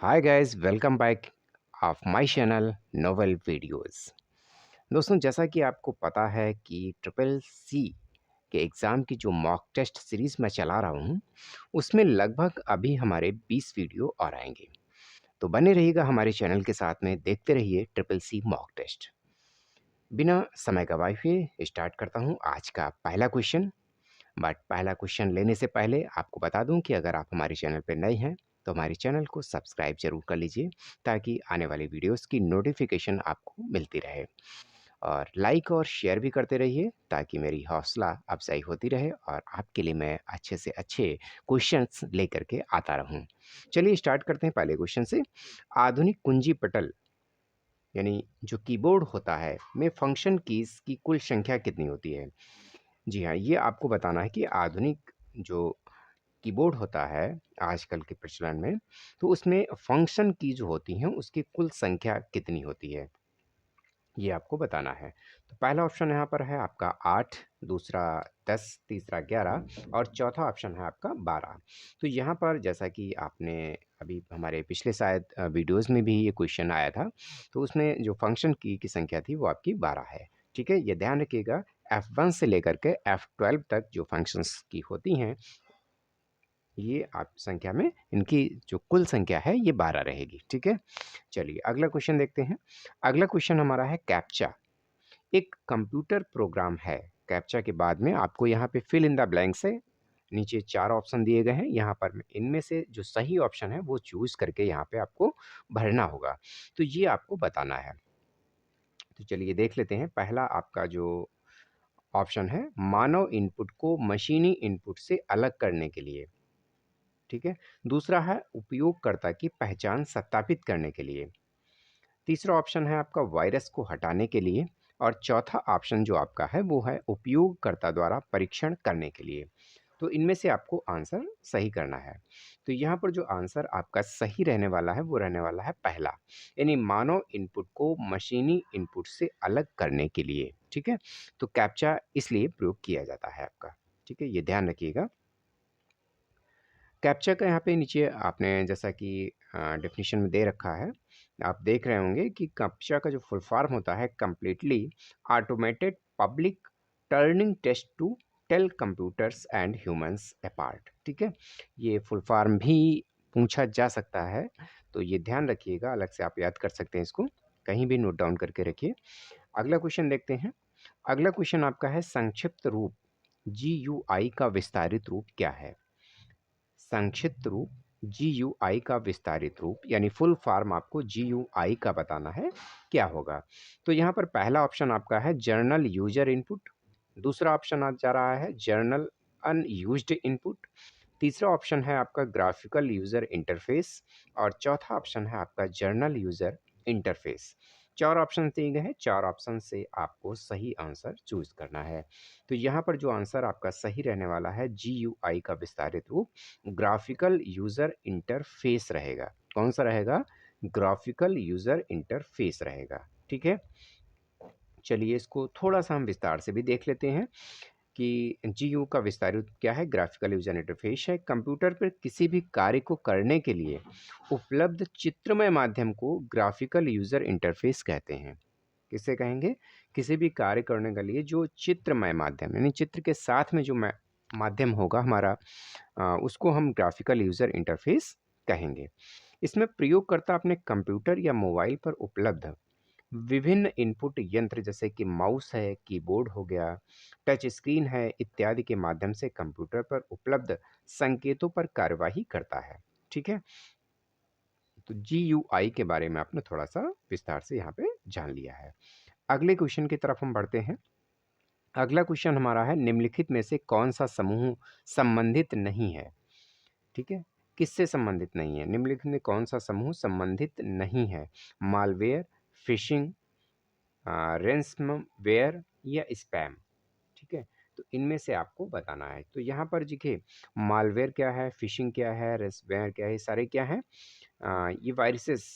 Hi guys, welcome back of my channel novel videos. दोस्तों, जैसा कि आपको पता है कि ट्रिपल सी के एग्ज़ाम की जो मॉक टेस्ट सीरीज़ मैं चला रहा हूँ, उसमें लगभग अभी हमारे 20 वीडियो और आएंगे। तो बने रहिएगा हमारे चैनल के साथ में, देखते रहिए ट्रिपल सी मॉक टेस्ट। बिना समय गवाए हुए स्टार्ट करता हूँ आज का पहला क्वेश्चन। बट पहला क्वेश्चन लेने से पहले आपको बता दूं कि अगर आप हमारे चैनल पर नए हैं तो हमारे चैनल को सब्सक्राइब जरूर कर लीजिए, ताकि आने वाले वीडियोस की नोटिफिकेशन आपको मिलती रहे। और लाइक और शेयर भी करते रहिए, ताकि मेरी हौसला अफजाई होती रहे और आपके लिए मैं अच्छे से अच्छे क्वेश्चंस लेकर के आता रहूं। चलिए स्टार्ट करते हैं पहले क्वेश्चन से। आधुनिक कुंजी पटल यानी जो कीबोर्ड होता है में फंक्शन कीज की कुल संख्या कितनी होती है? जी हाँ, ये आपको बताना है कि आधुनिक जो कीबोर्ड होता है आजकल के प्रचलन में, तो उसमें फंक्शन की जो होती हैं उसकी कुल संख्या कितनी होती है, ये आपको बताना है। तो पहला ऑप्शन यहाँ पर है आपका 8, दूसरा 10, तीसरा 11 और चौथा ऑप्शन है आपका 12। तो यहाँ पर जैसा कि आपने अभी हमारे पिछले शायद वीडियोज़ में भी ये क्वेश्चन आया था, तो उसमें जो फंक्शन की संख्या थी वो आपकी 12 है। ठीक है, ये ध्यान रखिएगा। F1 से लेकर के F12 तक जो फंक्शंस की होती हैं, ये आप संख्या में इनकी जो कुल संख्या है ये 12 रहेगी। ठीक है, चलिए अगला क्वेश्चन देखते हैं। अगला क्वेश्चन हमारा है कैप्चा। एक कंप्यूटर प्रोग्राम है। कैप्चा के बाद में आपको यहाँ पे फिल इन द ब्लैंक्स है, नीचे 4 ऑप्शन दिए गए हैं। यहाँ पर इनमें से जो सही ऑप्शन है वो चूज़ करके यहाँ पे आपको भरना होगा। तो ये आपको बताना है। तो चलिए देख लेते हैं। पहला आपका जो ऑप्शन है, मानव इनपुट को मशीनी इनपुट से अलग करने के लिए। ठीक है, दूसरा है उपयोगकर्ता की पहचान सत्यापित करने के लिए। तीसरा ऑप्शन है आपका वायरस को हटाने के लिए। और चौथा ऑप्शन जो आपका है वो है उपयोगकर्ता द्वारा परीक्षण करने के लिए। तो इनमें से आपको आंसर सही करना है। तो यहाँ पर जो आंसर आपका सही रहने वाला है वो रहने वाला है पहला, यानी मानव इनपुट को मशीनी इनपुट से अलग करने के लिए। ठीक है, तो कैप्चा इसलिए प्रयोग किया जाता है आपका। ठीक है, ये ध्यान रखिएगा। कैप्चा का यहाँ पे नीचे आपने जैसा कि डेफिनेशन में दे रखा है, आप देख रहे होंगे कि कैप्चा का जो फुल फॉर्म होता है, completely automated public turning test to tell computers and humans apart. ठीक है, ये फुल फॉर्म भी पूछा जा सकता है, तो ये ध्यान रखिएगा, अलग से आप याद कर सकते हैं इसको, कहीं भी नोट डाउन करके रखिए। अगला क्वेश्चन देखते हैं। अगला क्वेश्चन आपका है संक्षिप्त रूप GUI का विस्तारित रूप क्या है? संक्षिप्त रूप GUI का विस्तारित रूप यानी फुल फॉर्म आपको GUI का बताना है, क्या होगा? तो यहाँ पर पहला ऑप्शन आपका है जर्नल यूजर इनपुट, दूसरा ऑप्शन आ जा रहा है जर्नल अनयूज्ड इनपुट, तीसरा ऑप्शन है आपका ग्राफिकल यूजर इंटरफेस और चौथा ऑप्शन है आपका जर्नल यूजर इंटरफेस। चार ऑप्शन दिए गए हैं, चार ऑप्शन से आपको सही आंसर चूज करना है। तो यहाँ पर जो आंसर आपका सही रहने वाला है GUI का विस्तारित रूप ग्राफिकल यूजर इंटरफेस रहेगा। कौन सा रहेगा? ग्राफिकल यूजर इंटरफेस रहेगा। ठीक है, चलिए इसको थोड़ा सा हम विस्तार से भी देख लेते हैं कि GU का विस्तारित क्या है। ग्राफिकल यूजर इंटरफेस है कंप्यूटर पर किसी भी कार्य को करने के लिए उपलब्ध चित्रमय माध्यम को ग्राफिकल यूजर इंटरफेस कहते हैं। किसे कहेंगे? किसी भी कार्य करने के लिए जो चित्रमय माध्यम यानी चित्र के साथ में जो माध्यम होगा हमारा, उसको हम ग्राफिकल यूजर इंटरफेस कहेंगे। इसमें प्रयोगकर्ता अपने कंप्यूटर या मोबाइल पर उपलब्ध विभिन्न इनपुट यंत्र जैसे कि माउस है, कीबोर्ड हो गया, टच स्क्रीन है इत्यादि के माध्यम से कंप्यूटर पर उपलब्ध संकेतों पर कार्यवाही करता है। ठीक है, तो GUI के बारे में आपने थोड़ा सा विस्तार से यहाँ पे जान लिया है। अगले क्वेश्चन की तरफ हम बढ़ते हैं। अगला क्वेश्चन हमारा है निम्नलिखित में से कौन सा समूह संबंधित नहीं है? ठीक है, किससे संबंधित नहीं है? निम्नलिखित में कौन सा समूह संबंधित नहीं है? मालवेयर, फिशिंग, रेंसमवेयर या स्पैम। ठीक है, तो इनमें से आपको बताना है। तो यहाँ पर देखिए, मालवेयर क्या है, फिशिंग क्या है, रेंसमवेयर क्या है, ये सारे क्या है? ये वायरसेस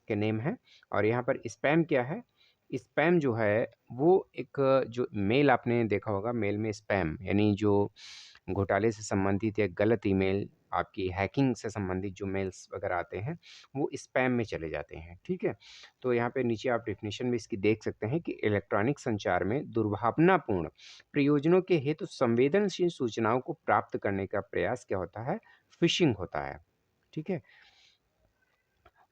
के नेम है। और यहाँ पर स्पैम क्या है? स्पैम जो है वो एक जो मेल आपने देखा होगा, मेल में स्पैम यानी जो घोटाले से संबंधित या गलत ईमेल आपकी हैकिंग से संबंधित जो मेल्स वगैरह आते हैं, वो स्पैम में चले जाते हैं, ठीक है? तो यहाँ पे नीचे आप डेफिनेशन में इसकी देख सकते हैं कि इलेक्ट्रॉनिक संचार में दुर्भावनापूर्ण प्रयोजनों के हेतु संवेदनशील सूचनाओं को प्राप्त करने का प्रयास क्या होता है? फ़िशिंग होता है, ठीक है?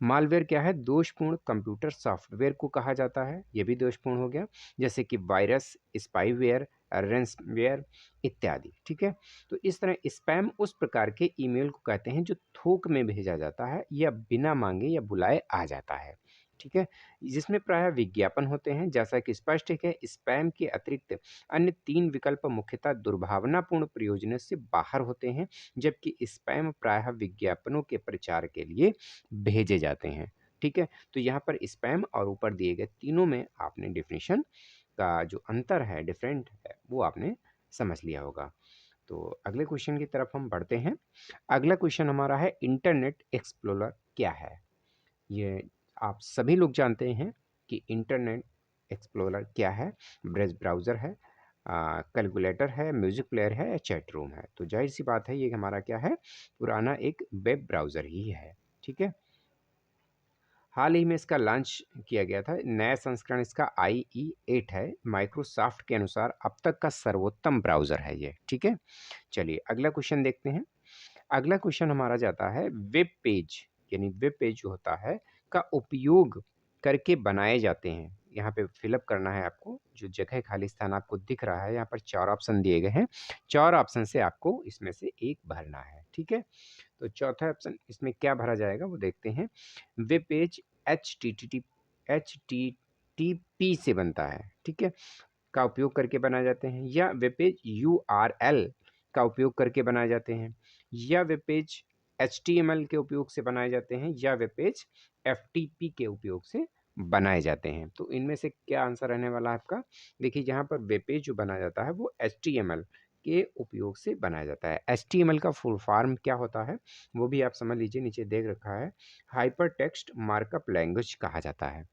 मालवेयर क्या है? दोषपूर्ण कंप्यूटर सॉफ्टवेयर को कहा जाता है, ये भी दोषपूर्ण हो गया, जैसे कि वायरस, स्पाईवेयर, रैंसमवेयर इत्यादि, ठीक है? तो इस तरह स्पैम उस प्रकार के ईमेल को कहते हैं जो थोक में भेजा जाता है या बिना मांगे या बुलाए आ जाता है, ठीक है? जिसमें प्रायः विज्ञापन होते हैं, जैसा कि स्पष्ट है कि स्पैम के अतिरिक्त अन्य 3 विकल्प मुख्यतः दुर्भावनापूर्ण प्रयोजनों से बाहर होते हैं, जबकि स्पैम प्रायः विज्ञापनों के प्रचार के लिए भेजे जाते हैं, ठीक है? तो यहाँ पर स्पैम और ऊपर दिए गए तीनों में आपने डेफिनेशन का जो अंतर है, डिफरेंट है, वो आपने समझ लिया होगा। तो अगले क्वेश्चन की तरफ हम बढ़ते हैं। अगला क्वेश्चन हमारा है इंटरनेट एक्सप्लोरर क्या है? ये आप सभी लोग जानते हैं कि इंटरनेट एक्सप्लोरर क्या है? ब्रेज ब्राउज़र है, कैलकुलेटर है, म्यूज़िक प्लेयर है या चैट रूम है? तो ज़ाहिर-सी बात है ये हमारा क्या है? पुराना एक वेब ब्राउज़र ही है, ठीक है? हाल ही में इसका लॉन्च किया गया था। नया संस्करण इसका IE8 है। माइक्रोसॉफ्ट के अनुसार अब तक का सर्वोत्तम ब्राउज़र है ये, ठीक है? चलिए अगला क्वेश्चन देखते हैं। अगला क्वेश्चन हमारा जाता है वेब पेज, यानी वेब पेज जो होता है का उपयोग करके बनाए जाते हैं। यहाँ पे फिलअप करना है आपको, जो जगह खाली स्थान आपको दिख रहा है, यहाँ पर 4 ऑप्शन दिए गए हैं। 4 ऑप्शन से आपको इसमें से एक भरना है, ठीक है? तो चौथा ऑप्शन इसमें क्या भरा जाएगा वो देखते हैं। वेब पेज एचटीटीपी से बनता है, ठीक है? का उपयोग करके बनाए जाते हैं, या वेब पेज यूआरएल का उपयोग करके बनाए जाते हैं, या वेब पेज एचटीएमएल के उपयोग से बनाए जाते हैं, या वेब पेज एफटीपी के उपयोग से बनाए जाते हैं। तो इनमें से क्या आंसर रहने वाला है आपका? देखिए यहाँ पर वेब पेज जो बनाया जाता है वो एचटीएमएल के उपयोग से बनाया जाता है। एचटीएमएल का फुल फॉर्म क्या होता है वो भी आप समझ लीजिए, नीचे देख रखा है। हाइपर टेक्स्ट मार्कअप लैंग्वेज कहा जाता है।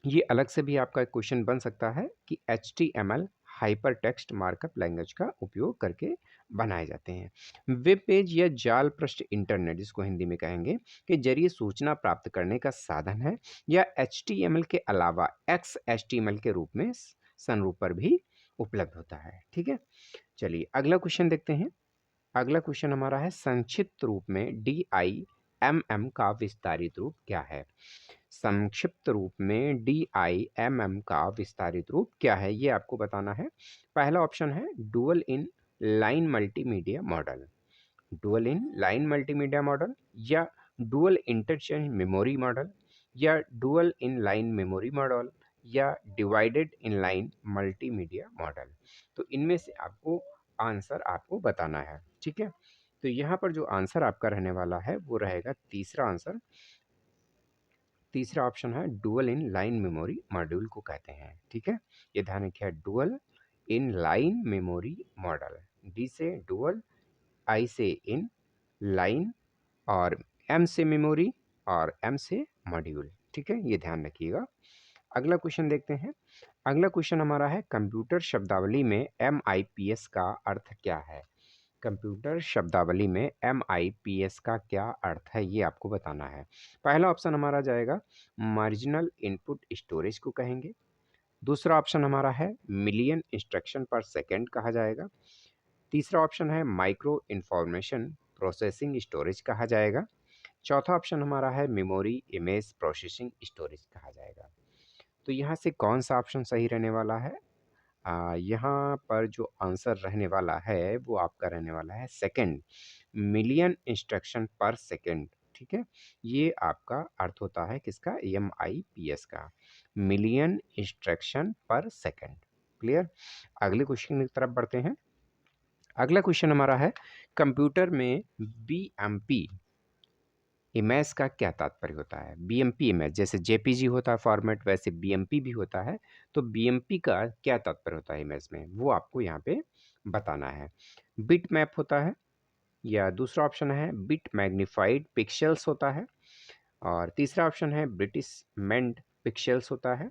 ये अलग से भी आपका क्वेश्चन बन सकता है कि HTML hyper text markup language का उपयोग करके बनाए जाते हैं। वेब पेज या जाल पृष्ठ इंटरनेट, जिसको हिंदी में कहेंगे, के जरिए सूचना प्राप्त करने का साधन है, या HTML के अलावा XHTML के रूप में संरूप पर भी उपलब्ध होता है, ठीक है? चलिए अगला क्वेश्चन देखते हैं। अगला क्वेश्चन हमारा है संक्षिप्त रूप में DIMM का विस्तारित रूप क्या है? संक्षिप्त रूप में DIMM का विस्तारित रूप क्या है ये आपको बताना है। पहला ऑप्शन है dual in line multimedia model, dual in line multimedia model, या डुअल इंटरचेंज मेमोरी मॉडल, या dual in line memory model, या divided in line multimedia model. तो इनमें से आपको आंसर आपको बताना है, ठीक है? तो यहाँ पर जो आंसर आपका रहने वाला है वो रहेगा तीसरा आंसर। तीसरा ऑप्शन है dual in line memory module को कहते हैं, ठीक है? ये ध्यान रखिए, dual in line memory model. D से डुअल, आई से इन, लाइन, और एम से मेमोरी, और एम से मॉड्यूल, ठीक है? ये ध्यान रखिएगा। अगला क्वेश्चन देखते हैं। अगला क्वेश्चन हमारा है कंप्यूटर शब्दावली में MIPS का अर्थ क्या है? कंप्यूटर शब्दावली में MIPS का क्या अर्थ है ये आपको बताना है। पहला ऑप्शन हमारा जाएगा मार्जिनल इनपुट स्टोरेज को कहेंगे। दूसरा ऑप्शन हमारा है मिलियन इंस्ट्रक्शन पर सेकंड कहा जाएगा। तीसरा ऑप्शन है माइक्रो इंफॉर्मेशन प्रोसेसिंग स्टोरेज कहा जाएगा। चौथा ऑप्शन हमारा है मेमोरी इमेज प्रोसेसिंग स्टोरेज कहा जाएगा। तो यहाँ से कौन सा ऑप्शन सही रहने वाला है? यहाँ पर जो आंसर रहने वाला है वो आपका रहने वाला है सेकंड, मिलियन इंस्ट्रक्शन पर सेकंड, ठीक है? ये आपका अर्थ होता है किसका? MIPS का, मिलियन इंस्ट्रक्शन पर सेकंड। क्लियर? अगले क्वेश्चन की तरफ बढ़ते हैं। अगला क्वेश्चन हमारा है कंप्यूटर में BMP इमेज का क्या तात्पर्य होता है? BMP इमेज, जैसे JPG होता है फॉर्मेट, वैसे BMP भी होता है। तो BMP का क्या तात्पर्य होता है इमेज में, वो आपको यहाँ पे बताना है। बिट मैप होता है, या दूसरा ऑप्शन है बिट मैग्नीफाइड पिक्सेल्स होता है, और तीसरा ऑप्शन है ब्रिटिश मेंड पिक्सेल्स होता है,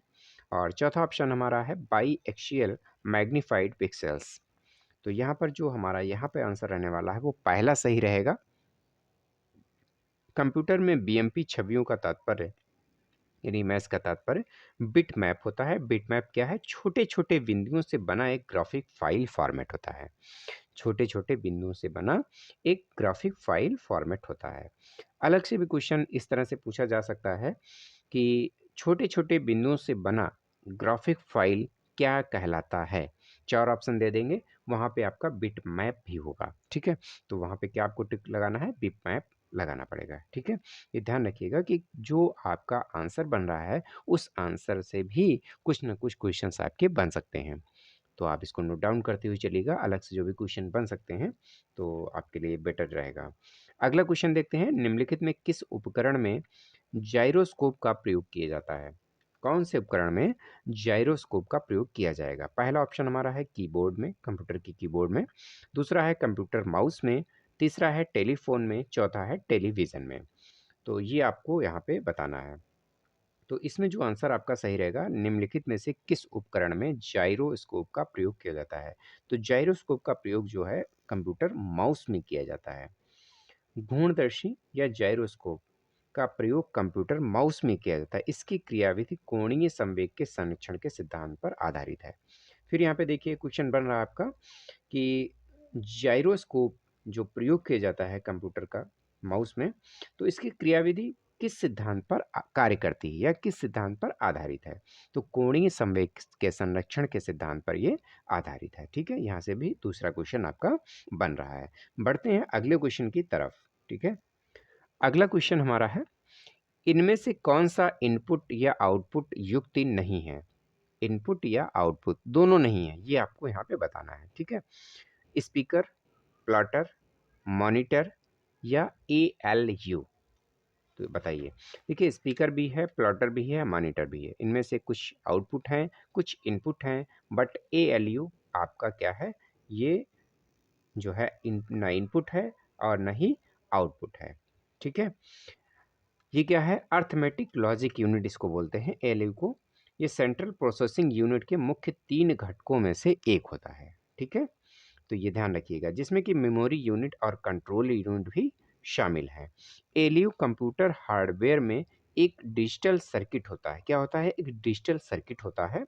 और चौथा ऑप्शन हमारा है बाई एक्सियल मैग्नीफाइड पिक्सेल्स। तो यहाँ पर जो हमारा यहाँ पे आंसर रहने वाला है वो पहला सही रहेगा। कंप्यूटर में बीएमपी छवियों का तात्पर्य यानी इमेज का तात्पर्य बिट मैप होता है। बिट मैप क्या है? छोटे-छोटे बिंदुओं से बना एक ग्राफिक फाइल फॉर्मेट होता है। छोटे-छोटे बिंदुओं से बना एक ग्राफिक फाइल फॉर्मेट होता है। अलग से भी क्वेश्चन इस तरह से पूछा जा सकता है कि छोटे-छोटे बिंदुओं से बना ग्राफिक फाइल क्या कहलाता है? 4 ऑप्शन दे देंगे, वहाँ पे आपका बिट मैप भी होगा, ठीक है? तो वहाँ पे क्या आपको टिक लगाना है? बिट मैप लगाना पड़ेगा, ठीक है? ये ध्यान रखिएगा कि जो आपका आंसर बन रहा है, उस आंसर से भी कुछ न कुछ क्वेश्चंस आपके बन सकते हैं। तो आप इसको नोट डाउन करते हुए चलिएगा, अलग से जो भी क्वेश्चन बन सकते हैं, तो आपके लिए बेटर रहेगा। अगला क्वेश्चन देखते हैं, निम्नलिखित में किस उपकरण में जाइरोस्कोप का प्रयोग किया जाता है? कौन से उपकरण में जाइरोस्कोप का प्रयोग किया जाएगा? पहला ऑप्शन हमारा है कीबोर्ड में, कंप्यूटर की कीबोर्ड में, दूसरा है कंप्यूटर माउस में, तीसरा है टेलीफ़ोन में, चौथा है टेलीविज़न में। तो ये आपको यहाँ पे बताना है। तो इसमें जो आंसर आपका सही रहेगा, निम्नलिखित में से किस उपकरण में जाइरोस्कोप का प्रयोग किया जाता है? तो जाइरोस्कोप का प्रयोग जो है कंप्यूटर माउस में किया जाता है। घूर्णदर्शी या जाइरोस्कोप का प्रयोग कंप्यूटर माउस में किया जाता है। इसकी क्रियाविधि कोणीय संवेग के संरक्षण के सिद्धांत पर आधारित है। फिर यहाँ पे देखिए क्वेश्चन बन रहा है आपका कि जाइरोस्कोप जो प्रयोग किया जाता है कंप्यूटर का माउस में, तो इसकी क्रियाविधि किस सिद्धांत पर कार्य करती है या किस सिद्धांत पर आधारित है? तो कोणीय संवेग के संरक्षण के सिद्धांत पर ये आधारित है, ठीक है? यहाँ से भी दूसरा क्वेश्चन आपका बन रहा है। बढ़ते हैं अगले क्वेश्चन की तरफ, ठीक है? अगला क्वेश्चन हमारा है, इनमें से कौन-सा इनपुट या आउटपुट युक्ति नहीं है? इनपुट या आउटपुट दोनों नहीं है, ये आपको यहाँ पे बताना है, ठीक है? स्पीकर, प्लॉटर, मॉनिटर या एएलयू? तो बताइए। देखिए स्पीकर भी है, प्लॉटर भी है, मॉनिटर भी है। इनमें से कुछ आउटपुट हैं, कुछ इनपुट हैं, बट एएलयू आपका क्या है? ये जो है ना इनपुट है और ना ही आउटपुट है, ठीक है? ये क्या है? अर्थमेटिक लॉजिक यूनिट इसको बोलते हैं एएलयू को। ये सेंट्रल प्रोसेसिंग यूनिट के मुख्य 3 घटकों में से एक होता है, ठीक है? तो ये ध्यान रखिएगा, जिसमें कि मेमोरी यूनिट और कंट्रोल यूनिट भी शामिल है। एलयू कंप्यूटर हार्डवेयर में एक डिजिटल सर्किट होता है। क्या होता है? एक डिजिटल सर्किट होता है।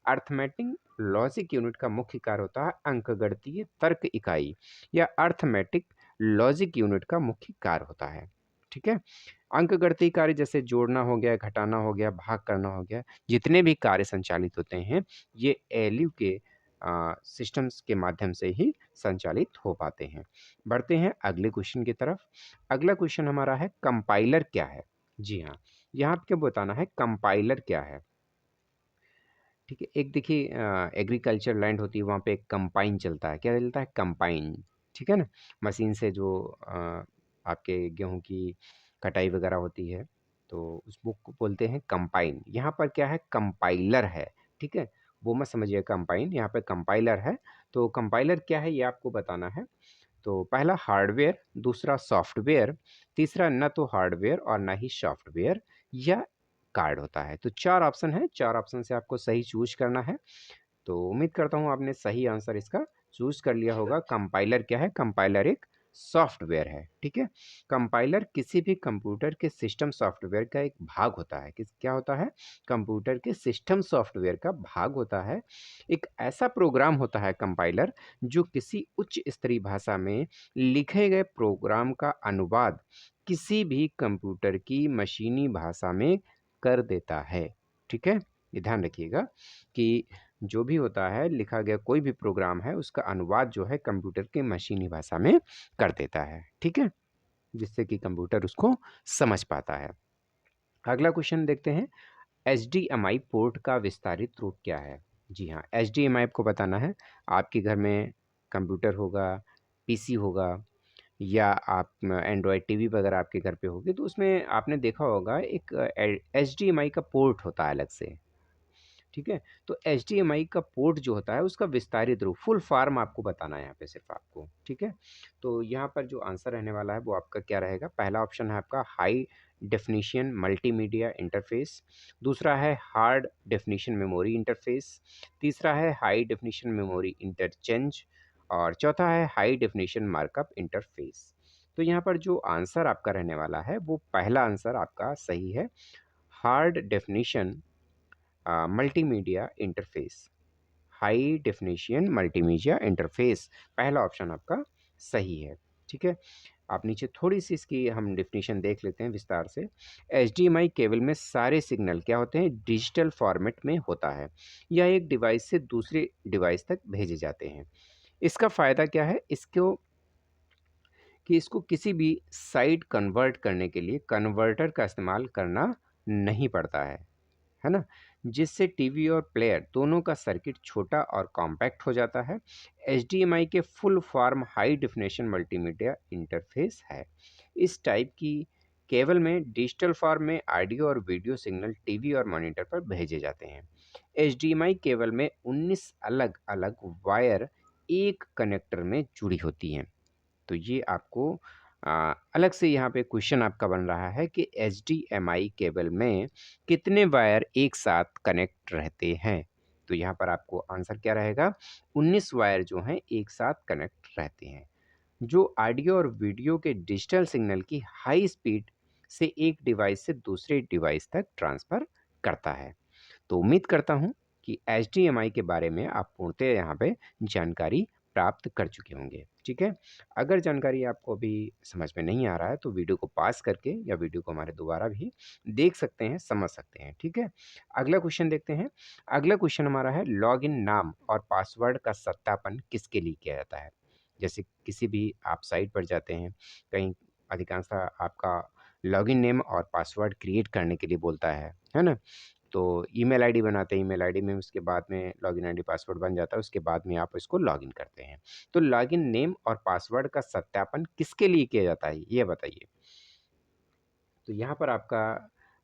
अर्थमेटिक लॉजिक यूनिट का मुख्य कार्य होता है अंकगणितीय तर्क इकाई या अर्थमेटिक लॉजिक यूनिट का मुख्य कार्य होता है, ठीक है? अंकगणितीय कार्य जैसे जोड़ना हो गया, घटाना हो गया, भाग करना हो गया, जितने भी कार्य संचालित होते हैं, ये एलयू के सिस्टम्स के माध्यम से ही संचालित हो पाते हैं। बढ़ते हैं अगले क्वेश्चन की तरफ। अगला क्वेश्चन हमारा है कंपाइलर क्या है? जी हाँ, यहाँ आपको बताना है कंपाइलर क्या है? ठीक है, एक देखिए एग्रीकल्चर लैंड होती है, वहाँ पे एक कंपाइन चलता है। क्या चलता है? कंपाइन, ठीक है ना? मशीन से जो आपके गेहूँ की कटाई वगैरह होती है, तो उसको बोलते हैं कंपाइन। यहाँ पर क्या है? कंपाइलर है, ठीक है? वो मत समझिए कंपाइन, यहाँ पे कंपाइलर है। तो कंपाइलर क्या है ये आपको बताना है। तो पहला हार्डवेयर, दूसरा सॉफ्टवेयर, तीसरा ना तो हार्डवेयर और ना ही सॉफ्टवेयर या कार्ड होता है। तो 4 ऑप्शन है, 4 ऑप्शन से आपको सही चूज़ करना है। तो उम्मीद करता हूँ आपने सही आंसर इसका चूज़ कर लिया होगा। कंपाइलर क्या है? कंपाइलर एक सॉफ्टवेयर है, ठीक है? कंपाइलर किसी भी कंप्यूटर के सिस्टम सॉफ्टवेयर का एक भाग होता है। किस क्या होता है? कंप्यूटर के सिस्टम सॉफ्टवेयर का भाग होता है। एक ऐसा प्रोग्राम होता है कंपाइलर जो किसी उच्च स्तरीय भाषा में लिखे गए प्रोग्राम का अनुवाद किसी भी कंप्यूटर की मशीनी भाषा में कर देता है, ठीक है? ये ध्यान रखिएगा कि जो भी होता है लिखा गया कोई भी प्रोग्राम है उसका अनुवाद जो है कंप्यूटर की मशीनी भाषा में कर देता है, ठीक है? जिससे कि कंप्यूटर उसको समझ पाता है। अगला क्वेश्चन देखते हैं, एचडीएमआई पोर्ट का विस्तारित रूप क्या है? जी हाँ, एचडीएमआई आपको बताना है। आपके घर में कंप्यूटर होगा, पीसी होगा या आप एंड्रॉयड टीवी वगैरह आपके घर पे होगी, तो उसमें आपने देखा होगा एक एचडीएमआई का पोर्ट होता है अलग से, ठीक है? तो एचडीएमआई का पोर्ट जो होता है उसका विस्तारित रूप फुल फॉर्म आपको बताना है यहाँ पे सिर्फ आपको, ठीक है? तो यहाँ पर जो आंसर रहने वाला है वो आपका क्या रहेगा? पहला ऑप्शन है आपका हाई डेफिनिशन मल्टीमीडिया इंटरफेस, दूसरा है हार्ड डेफिनिशन मेमोरी इंटरफेस, तीसरा है हाई डेफिनिशन मेमोरी इंटरचेंज और चौथा है हाई डेफिनेशन मार्कअप इंटरफेस। तो यहाँ पर जो आंसर आपका रहने वाला है वो पहला आंसर आपका सही है, hard definition multimedia interface. High definition multimedia interface पहला ऑप्शन आपका सही है। ठीक है, आप नीचे थोड़ी सी इसकी हम डेफिनेशन देख लेते हैं विस्तार से। एचडीएमआई केबल में सारे सिग्नल क्या होते हैं, डिजिटल फॉर्मेट में होता है। यह एक डिवाइस से दूसरे डिवाइस तक भेजे जाते हैं। इसका फ़ायदा क्या है, इसको किसी भी साइट कन्वर्ट करने के लिए कन्वर्टर का इस्तेमाल करना नहीं पड़ता है ना? जिससे टीवी और प्लेयर दोनों का सर्किट छोटा और कॉम्पैक्ट हो जाता है। एचडीएमआई के full form high definition multimedia interface है। इस टाइप की केबल में डिजिटल फॉर्म में ऑडियो और वीडियो सिग्नल टीवी और मॉनिटर पर भेजे जाते हैं। एचडीएमआई केबल में 19 अलग-अलग वायर एक कनेक्टर में जुड़ी होती हैं। तो ये आपको अलग से यहाँ पे क्वेश्चन आपका बन रहा है कि एचडीएमआई केबल में कितने वायर एक साथ कनेक्ट रहते हैं। तो यहाँ पर आपको आंसर क्या रहेगा, 19 वायर जो हैं एक साथ कनेक्ट रहते हैं, जो ऑडियो और वीडियो के डिजिटल सिग्नल की हाई स्पीड से एक डिवाइस से दूसरे डिवाइस तक ट्रांसफ़र करता है। तो उम्मीद करता हूँ कि एचडीएमआई के बारे में आप पूर्णतः यहाँ पे जानकारी प्राप्त कर चुके होंगे। ठीक है? अगर जानकारी आपको अभी समझ में नहीं आ रहा है तो वीडियो को पॉज़ करके या वीडियो को हमारे दोबारा भी देख सकते हैं, समझ सकते हैं। ठीक है? अगला क्वेश्चन देखते हैं। अगला क्वेश्चन हमारा है लॉगिन नाम और पासवर्ड का सत्यापन किसके लिए किया जाता है? जैसे किसी भी आप साइट पर जाते हैं, कहीं अधिकांशतः आपका लॉगिन नेम और पासवर्ड क्रिएट करने के लिए बोलता है ना? तो ईमेल आईडी बनाते हैं, ईमेल आईडी में उसके बाद में लॉगिन आईडी पासवर्ड बन जाता है, उसके बाद में आप इसको लॉगिन करते हैं। तो लॉगिन नेम और पासवर्ड का सत्यापन किसके लिए किया जाता है, ये बताइए? तो यहाँ पर आपका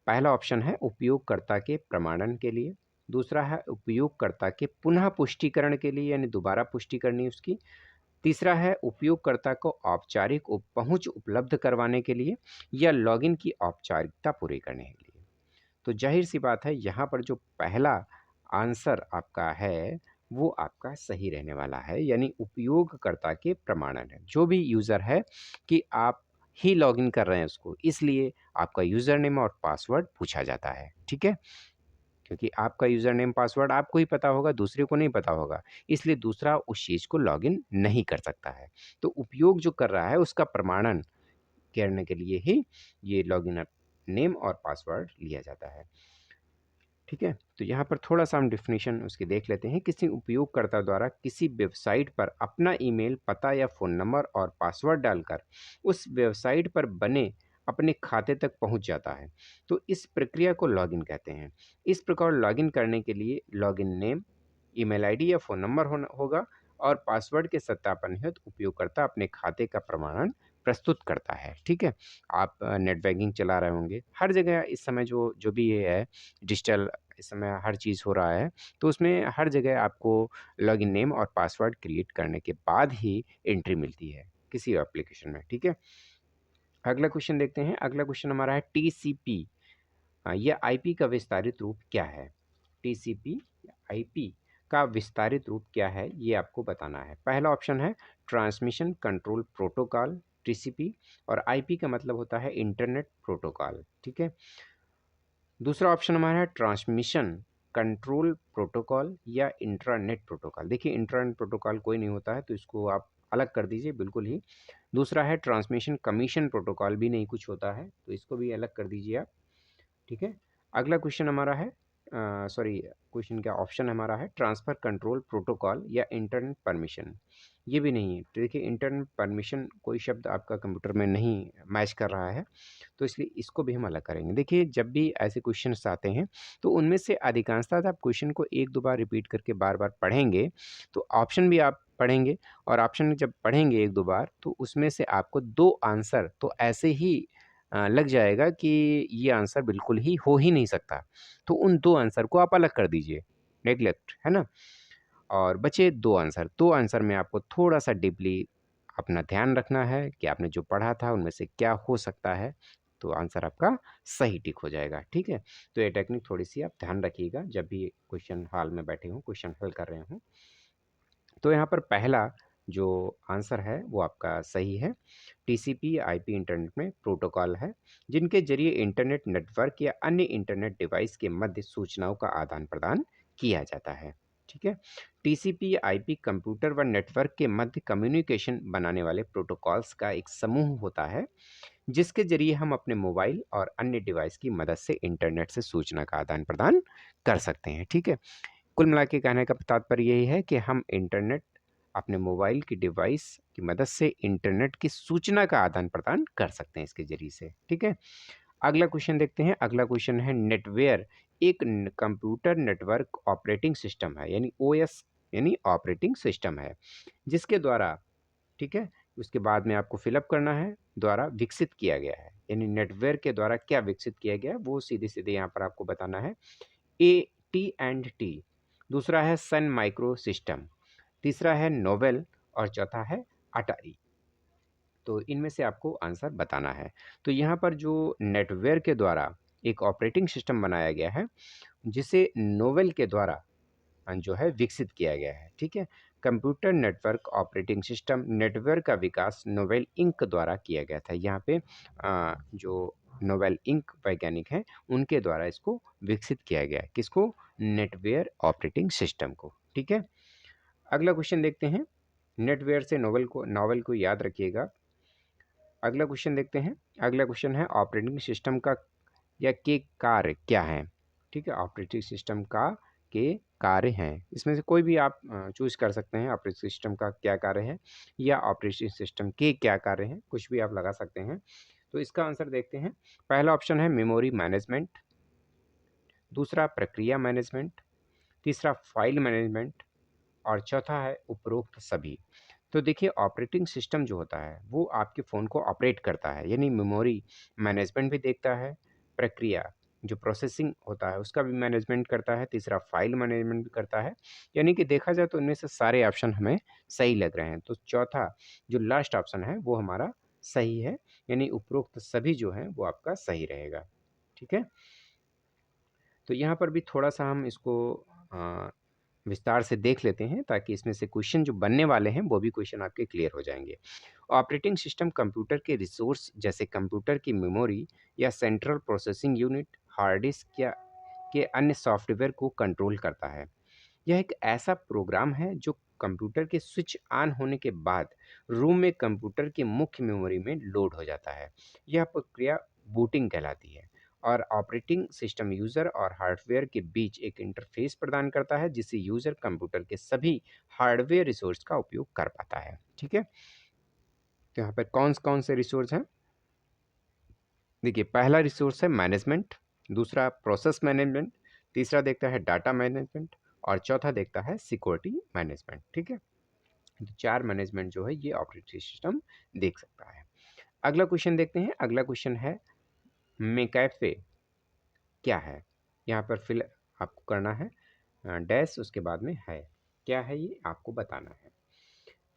पहला ऑप्शन है उपयोगकर्ता के प्रमाणन के लिए, दूसरा है उपयोगकर्ता के पुनः पुष्टिकरण के लिए यानी दोबारा पुष्टि करनी उसकी, तीसरा है उपयोगकर्ता को औपचारिक पहुँच उपलब्ध करवाने के लिए या लॉगिन की औपचारिकता पूरी करने के लिए। तो ज़ाहिर-सी बात है यहाँ पर जो पहला आंसर आपका है, वो आपका सही रहने वाला है, यानी उपयोगकर्ता के प्रमाणन है। जो भी यूज़र है कि आप ही लॉगिन कर रहे हैं उसको, इसलिए आपका यूज़र नेम और पासवर्ड पूछा जाता है, ठीक है? क्योंकि आपका यूज़र नेम पासवर्ड आपको ही पता होगा, दूसरे को नहीं पता होगा, इसलिए दूसरा उस चीज़ को लॉगिन नहीं कर सकता है। तो उपयोग जो कर रहा है उसका प्रमाणन करने के लिए ही ये लॉगिन नेम और पासवर्ड लिया जाता है। ठीक है? तो यहाँ पर थोड़ा-सा हम डेफ़िनेशन उसकी देख लेते हैं। किसी उपयोगकर्ता द्वारा किसी वेबसाइट पर अपना ईमेल, पता या फ़ोन नंबर और पासवर्ड डालकर उस वेबसाइट पर बने अपने खाते तक पहुँच जाता है, तो इस प्रक्रिया को लॉगिन कहते हैं। इस प्रकार लॉगिन करने के लिए लॉगिन नेम, ईमेल आईडी या फ़ोन नंबर होगा और पासवर्ड के सत्यापन हेतु उपयोगकर्ता अपने खाते का प्रमाणन प्रस्तुत करता है। ठीक है? आप नेट बैंकिंग चला रहे होंगे, हर जगह इस समय जो जो भी ये है डिजिटल इस समय हर चीज़ हो रहा है, तो उसमें हर जगह आपको लॉगिन नेम और पासवर्ड क्रिएट करने के बाद ही एंट्री मिलती है, किसी एप्लीकेशन में, ठीक है? अगला क्वेश्चन देखते हैं, अगला क्वेश्चन हमारा है टीसीपी या आईपी का विस्तारित रूप क्या है? टीसीपी या आईपी का विस्तारित रूप क्या है, ये आपको बताना है। पहला ऑप्शन है ट्रांसमिशन कंट्रोल प्रोटोकॉल, टीसीपी और आईपी का मतलब होता है इंटरनेट प्रोटोकॉल, ठीक है? दूसरा ऑप्शन हमारा है ट्रांसमिशन कंट्रोल प्रोटोकॉल या इंट्रानेट प्रोटोकॉल। देखिए इंट्रानेट प्रोटोकॉल कोई नहीं होता है तो इसको आप अलग कर दीजिए बिल्कुल ही। दूसरा है ट्रांसमिशन कमीशन प्रोटोकॉल भी नहीं कुछ होता है तो इसको भी अलग कर दीजिए आप। ठीक है। अगला क्वेश्चन हमारा है सॉरी क्वेश्चन क्या ऑप्शन हमारा है ट्रांसफ़र कंट्रोल प्रोटोकॉल या इंटरनेट परमिशन। ये भी नहीं है। तो देखिए इंटरनेट परमिशन कोई शब्द आपका कंप्यूटर में नहीं मैच कर रहा है, तो इसलिए इसको भी हम अलग करेंगे। देखिए जब भी ऐसे क्वेश्चन्स आते हैं, तो उनमें से अधिकांशतः आप क्वेश्चन को 1-2 बार रिपीट करके बार-बार पढ़ेंगे, तो ऑप्शन भी आप पढ़ेंगे और ऑप्शन जब पढ़ेंगे 1-2 बार, तो उसमें से आपको 2 आंसर तो ऐसे ही लग जाएगा कि ये आंसर बिल्कुल ही हो ही नहीं सकता। तो उन 2 आंसर को आप अलग कर दीजिए, नेग्लेक्ट, है ना? और बचे 2 आंसर, 2 आंसर में आपको थोड़ा-सा डीपली अपना ध्यान रखना है कि आपने जो पढ़ा था उनमें से क्या हो सकता है, तो आंसर आपका सही टिक हो जाएगा, ठीक है? तो ये टेक्निक थोड़ी-सी आप ध्यान रखिएगा जब भी क्वेश्चन हॉल में बैठे हों, क्वेश्चन हल कर रहे हों। तो यहाँ पर पहला जो आंसर है वो आपका सही है। टीसीपी आईपी इंटरनेट में प्रोटोकॉल है जिनके जरिए इंटरनेट नेटवर्क या अन्य इंटरनेट डिवाइस के मध्य सूचनाओं का आदान प्रदान किया जाता है। ठीक है। टीसीपी आईपी कंप्यूटर व नेटवर्क के मध्य कम्युनिकेशन बनाने वाले प्रोटोकॉल्स का एक समूह होता है जिसके जरिए हम अपने मोबाइल और अन्य डिवाइस की मदद से इंटरनेट से सूचना का आदान प्रदान कर सकते हैं। ठीक है। कुल मिला के कहने का तात्पर्य यही है कि हम इंटरनेट अपने मोबाइल की डिवाइस की मदद से इंटरनेट की सूचना का आदान प्रदान कर सकते हैं इसके जरिए से। ठीक है। अगला क्वेश्चन देखते हैं। अगला क्वेश्चन है नेटवेयर एक कंप्यूटर नेटवर्क ऑपरेटिंग सिस्टम है, यानी ओएस यानी ऑपरेटिंग सिस्टम है जिसके द्वारा, ठीक है, उसके बाद में आपको फिलअप करना है, द्वारा विकसित किया गया है। यानी नेटवेयर के द्वारा क्या विकसित किया गया है वो सीधे सीधे यहाँ पर आपको बताना है। ए टी एंड टी, दूसरा है सन माइक्रो सिस्टम, तीसरा है नोवेल और चौथा है अटारी। तो इनमें से आपको आंसर बताना है। तो यहाँ पर जो नेटवेयर के द्वारा एक ऑपरेटिंग सिस्टम बनाया गया है जिसे नोवेल के द्वारा जो है विकसित किया गया है। ठीक है। Computer network operating system network का विकास नोवेल इंक द्वारा किया गया था। यहाँ पे जो नोवेल इंक वैज्ञानिक हैं उनके द्वारा इसको विकसित किया गया है। किसको? नेटवेयर ऑपरेटिंग सिस्टम को। ठीक है। अगला क्वेश्चन देखते हैं। नेटवेयर से नोवेल को याद रखिएगा। अगला क्वेश्चन देखते हैं। अगला क्वेश्चन है ऑपरेटिंग सिस्टम का या के कार्य क्या हैं। ठीक है। ऑपरेटिंग सिस्टम का के कार्य हैं, इसमें से कोई भी आप चूज कर सकते हैं। ऑपरेटिंग सिस्टम का क्या कार्य है या ऑपरेटिंग सिस्टम के क्या कार्य हैं, कुछ भी आप लगा सकते हैं। तो इसका आंसर देखते हैं। पहला ऑप्शन है मेमोरी मैनेजमेंट, दूसरा प्रक्रिया मैनेजमेंट, तीसरा फाइल मैनेजमेंट और चौथा है उपरोक्त सभी। तो देखिए ऑपरेटिंग सिस्टम जो होता है वो आपके फ़ोन को ऑपरेट करता है, यानी मेमोरी मैनेजमेंट भी देखता है, प्रक्रिया जो प्रोसेसिंग होता है उसका भी मैनेजमेंट करता है, तीसरा फाइल मैनेजमेंट भी करता है। यानी कि देखा जाए तो इनमें से सारे ऑप्शन हमें सही लग रहे हैं। तो चौथा जो लास्ट ऑप्शन है वो हमारा सही है, यानी उपरोक्त सभी जो हैं वो आपका सही रहेगा। ठीक है। तो यहाँ पर भी थोड़ा-सा हम इसको अ, विस्तार से देख लेते हैं ताकि इसमें से क्वेश्चन जो बनने वाले हैं वो भी क्वेश्चन आपके क्लियर हो जाएँगे। ऑपरेटिंग सिस्टम कंप्यूटर के रिसोर्स जैसे कंप्यूटर की मेमोरी या central processing unit, hard disk या के अन्य सॉफ्टवेयर को कंट्रोल करता है। यह एक ऐसा प्रोग्राम है जो कंप्यूटर के स्विच ऑन होने के बाद रूम में कंप्यूटर की मुख्य मेमोरी में लोड हो जाता है। यह प्रक्रिया बूटिंग कहलाती है और ऑपरेटिंग सिस्टम यूज़र और हार्डवेयर के बीच एक इंटरफेस प्रदान करता है जिससे यूज़र कंप्यूटर के सभी हार्डवेयर रिसोर्स का उपयोग कर पाता है। ठीक है। तो यहाँ पर कौन कौन से रिसोर्स हैं? देखिए पहला रिसोर्स है मैनेजमेंट, दूसरा प्रोसेस मैनेजमेंट, तीसरा देखता है डाटा मैनेजमेंट और चौथा देखता है सिक्योरिटी मैनेजमेंट। ठीक है। तो 4 मैनेजमेंट जो है ये ऑपरेटिंग सिस्टम देख सकता है। अगला क्वेश्चन देखते हैं। अगला क्वेश्चन है मैकैफे क्या है? यहाँ पर फिल आपको करना है डैश उसके बाद में है। क्या है ये आपको बताना है।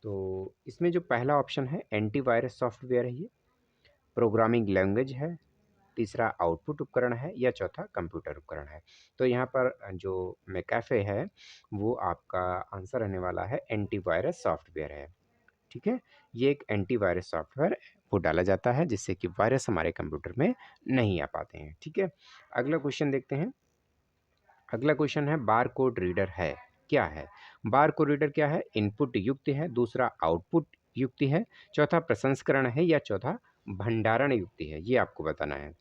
तो इसमें जो पहला ऑप्शन है एंटीवायरस सॉफ्टवेयर है ये, प्रोग्रामिंग लैंग्वेज है, तीसरा आउटपुट उपकरण है या चौथा कंप्यूटर उपकरण है। तो यहाँ पर जो मैकैफे है वो आपका आंसर रहने वाला है एंटीवायरस सॉफ्टवेयर है। ठीक है। ये एक एंटीवायरस सॉफ्टवेयर वो डाला जाता है जिससे कि वायरस हमारे कंप्यूटर में नहीं आ पाते हैं। ठीक है। अगला क्वेश्चन देखते हैं। अगला क्वेश्चन है बार कोड रीडर है क्या है? बार कोड रीडर क्या है? इनपुट युक्ति है, दूसरा आउटपुट युक्ति है, चौथा प्रसंस्करण है या चौथा भंडारण युक्ति है, ये आपको बताना है।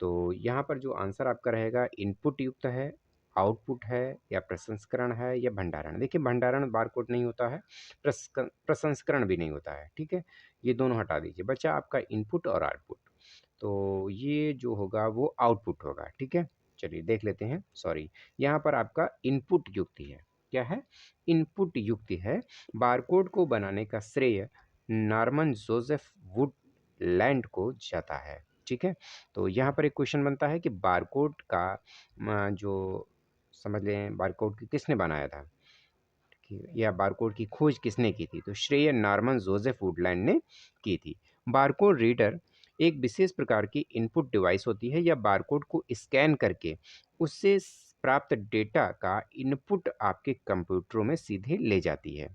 तो यहाँ पर जो आंसर आपका रहेगा इनपुट युक्त है, आउटपुट है या प्रसंस्करण है या भंडारण। देखिए भंडारण बारकोड नहीं होता है, प्रसंस्करण भी नहीं होता है। ठीक है। ये दोनों हटा दीजिए, बचा आपका इनपुट और आउटपुट। तो ये जो होगा वो आउटपुट होगा। ठीक है। चलिए देख लेते हैं। सॉरी, यहाँ पर आपका इनपुट युक्ति है। क्या है? इनपुट युक्ति है। बारकोड को बनाने का श्रेय नॉर्मन जोसेफ वुडलैंड को जाता है। ठीक है। तो यहाँ पर एक क्वेश्चन बनता है कि बारकोड का जो समझ लें बारकोड किसने बनाया था या बारकोड की खोज किसने की थी? तो श्रेय नॉर्मन जोसेफ वुडलैंड ने की थी। बारकोड रीडर एक विशेष प्रकार की इनपुट डिवाइस होती है या बारकोड को स्कैन करके उससे प्राप्त डेटा का इनपुट आपके कंप्यूटरों में सीधे ले जाती है।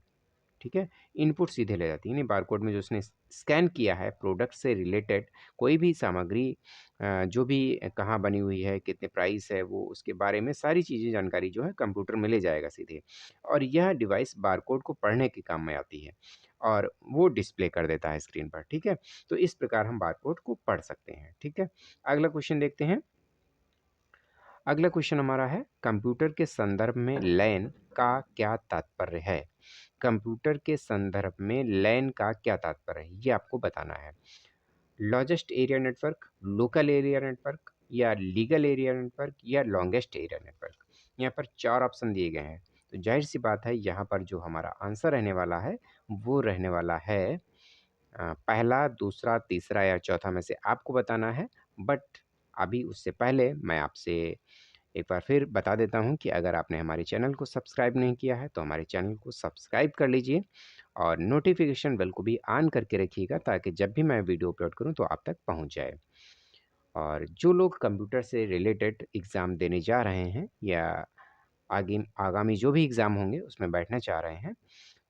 ठीक है? इनपुट सीधे ले जाती है, यानी बारकोड में जो उसने स्कैन किया है प्रोडक्ट से रिलेटेड कोई भी सामग्री जो भी कहाँ बनी हुई है, कितने प्राइस है, वो उसके बारे में सारी चीज़ें जानकारी जो है कंप्यूटर में ले जाएगा सीधे, और यह डिवाइस बारकोड को पढ़ने के काम में आती है और वो डिस्प्ले कर देता है स्क्रीन पर, ठीक है? तो इस प्रकार हम बारकोड को पढ़ सकते हैं, ठीक है? अगला क्वेश्चन देखते हैं। अगला क्वेश्चन हमारा है, कंप्यूटर के संदर्भ में लैन का क्या तात्पर्य है? कंप्यूटर के संदर्भ में लैन का क्या तात्पर्य है, ये आपको बताना है। Largest area network, local area network, या लीगल एरिया नेटवर्क, या लॉन्गेस्ट एरिया नेटवर्क। यहाँ पर 4 ऑप्शन दिए गए हैं। तो ज़ाहिर-सी बात है यहाँ पर जो हमारा आंसर रहने वाला है, वो रहने वाला है पहला, दूसरा, तीसरा या चौथा में से आपको बताना है। बट अभी उससे पहले मैं आपसे एक बार फिर बता देता हूँ कि अगर आपने हमारे चैनल को सब्सक्राइब नहीं किया है, तो हमारे चैनल को सब्सक्राइब कर लीजिए और नोटिफ़िकेशन बेल को भी ऑन करके रखिएगा, ताकि जब भी मैं वीडियो अपलोड करूँ तो आप तक पहुँच जाए। और जो लोग कंप्यूटर से रिलेटेड एग्ज़ाम देने जा रहे हैं, या आगे आगामी जो भी एग्ज़ाम होंगे उसमें बैठना चाह रहे हैं,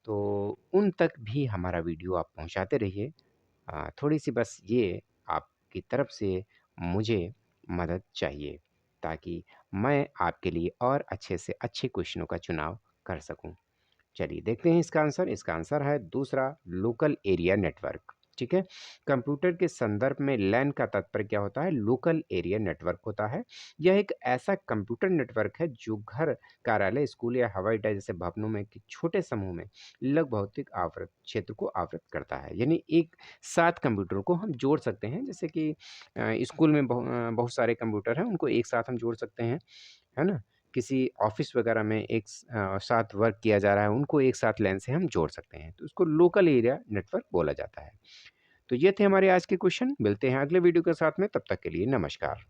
तो उन तक भी हमारा वीडियो आप पहुँचाते रहिए। थोड़ी-सी बस ये आपकी तरफ से मुझे मदद चाहिए, ताकि मैं आपके लिए और अच्छे से अच्छे क्वेश्चनों का चुनाव कर सकूँ। चलिए देखते हैं इसका आंसर। इसका आंसर है दूसरा, लोकल एरिया नेटवर्क। ठीक है? कंप्यूटर के संदर्भ में लैन का तात्पर्य क्या होता है? लोकल एरिया नेटवर्क होता है। यह एक ऐसा कंप्यूटर नेटवर्क है जो घर, कार्यालय, स्कूल या हवाई अड्डा जैसे भवनों में के छोटे समूह में लघु भौतिक आवृत क्षेत्र को आवृत करता है। यानी एक साथ कंप्यूटरों को हम जोड़ सकते हैं, जैसे कि स्कूल में बहुत सारे कंप्यूटर हैं, उनको एक साथ हम जोड़ सकते हैं, है ना? किसी ऑफ़िस वगैरह में साथ वर्क किया जा रहा है, उनको एक साथ लैन से हम जोड़ सकते हैं। तो उसको लोकल एरिया नेटवर्क बोला जाता है। तो ये थे हमारे आज के क्वेश्चन। मिलते हैं अगले वीडियो के साथ में, तब तक के लिए नमस्कार।